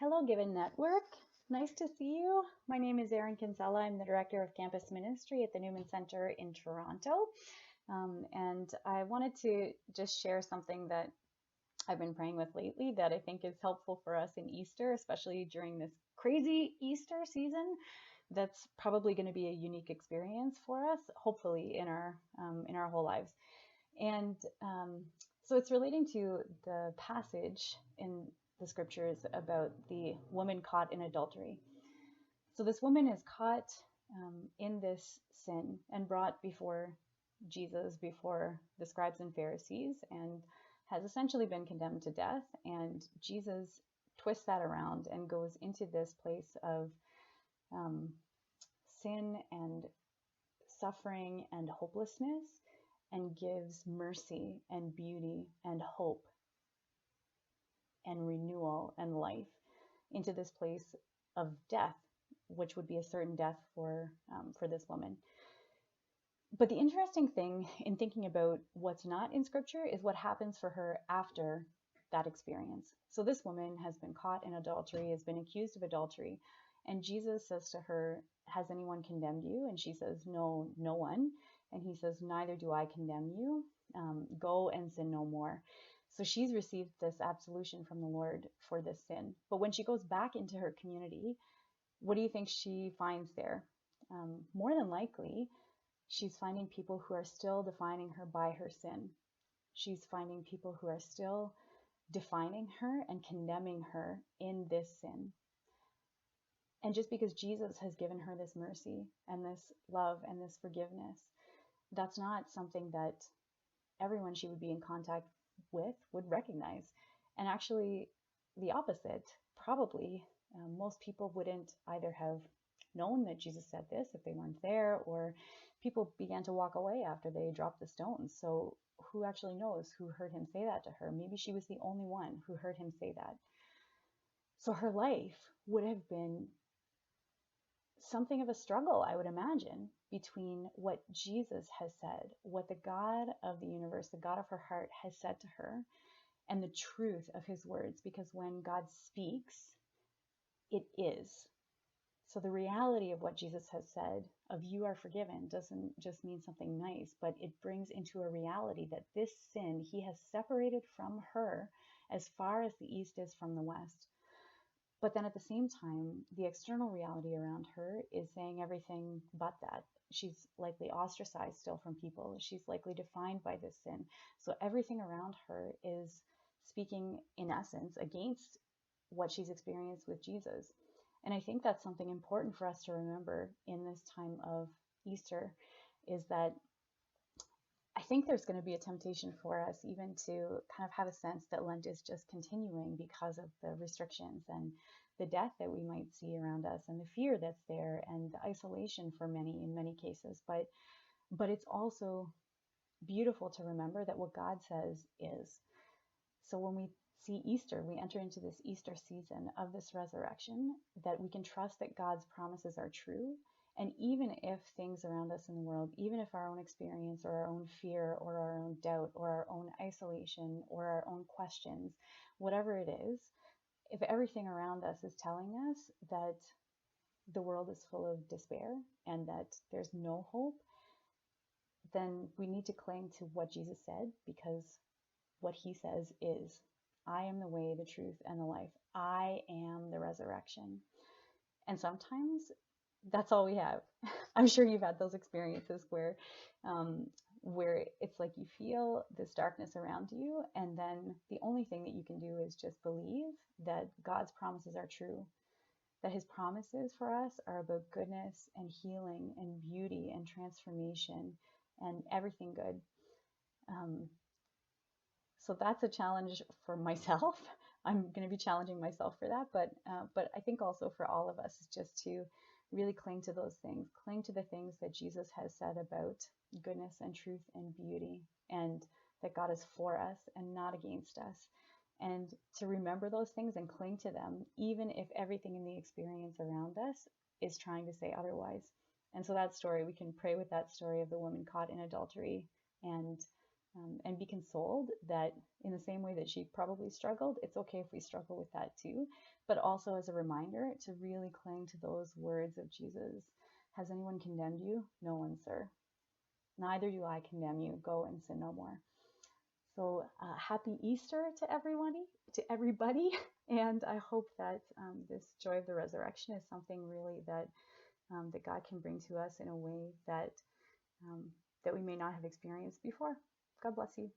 Hello, Given Network. Nice to see you. My name is Erin Kinsella. I'm the Director of Campus Ministry at the Newman Center in Toronto. And I wanted to just share something that I've been praying with lately that I think is helpful for us in Easter, especially during this crazy Easter season. That's probably going to be a unique experience for us, hopefully in our whole lives. And so it's relating to the passage in the scriptures about the woman caught in adultery. So this woman is caught in this sin and brought before Jesus, before the scribes and Pharisees, and has essentially been condemned to death. And Jesus twists that around and goes into this place of sin and suffering and hopelessness, and gives mercy and beauty and hope and renewal and life into this place of death, which would be a certain death for this woman. But the interesting thing in thinking about what's not in scripture is what happens for her after that experience. So this woman has been caught in adultery, has been accused of adultery, and Jesus says to her, "Has anyone condemned you?" And she says, "No, no one." And he says, "Neither do I condemn you. Go and sin no more." So she's received this absolution from the Lord for this sin. But when she goes back into her community, what do you think she finds there? More than likely, she's finding people who are still defining her by her sin. She's finding people who are still defining her and condemning her in this sin. And just because Jesus has given her this mercy and this love and this forgiveness, that's not something that everyone she would be in contact with would recognize. And actually, the opposite, probably most people wouldn't either have known that Jesus said this if they weren't there, or people began to walk away after they dropped the stones. So who actually knows who heard him say that to her? Maybe she was the only one who heard him say that. So her life would have been something of a struggle, I would imagine, between what Jesus has said, what the God of the universe, the God of her heart has said to her, and the truth of his words. Because when God speaks, it is. So the reality of what Jesus has said of "you are forgiven" doesn't just mean something nice, but it brings into a reality that this sin he has separated from her as far as the east is from the west. But then at the same time, the external reality around her is saying everything but that. She's likely ostracized still from people. She's likely defined by this sin. So everything around her is speaking, in essence, against what she's experienced with Jesus. And I think that's something important for us to remember in this time of Easter, is that I think there's going to be a temptation for us even to kind of have a sense that Lent is just continuing because of the restrictions and the death that we might see around us and the fear that's there and the isolation for many in many cases. But it's also beautiful to remember that what God says is. So when we see Easter, we enter into this Easter season of this resurrection, that we can trust that God's promises are true. And even if things around us in the world, even if our own experience or our own fear or our own doubt or our own isolation or our own questions, whatever it is, if everything around us is telling us that the world is full of despair and that there's no hope, then we need to cling to what Jesus said, because what he says is, "I am the way, the truth, and the life. I am the resurrection." And sometimes that's all we have. I'm sure you've had those experiences where it's like you feel this darkness around you, and then the only thing that you can do is just believe that God's promises are true, that his promises for us are about goodness and healing and beauty and transformation and everything good. So that's a challenge for myself. I'm going to be challenging myself for that, but I think also for all of us is just to really cling to those things, cling to the things that Jesus has said about goodness and truth and beauty, and that God is for us and not against us, and to remember those things and cling to them, even if everything in the experience around us is trying to say otherwise. And so that story, we can pray with that story of the woman caught in adultery and and be consoled that in the same way that she probably struggled, it's okay if we struggle with that too. But also as a reminder to really cling to those words of Jesus. Has anyone condemned you? No one, sir. Neither do I condemn you. Go and sin no more. So happy Easter to everybody. And I hope that this joy of the resurrection is something really that God can bring to us in a way that we may not have experienced before. God bless you.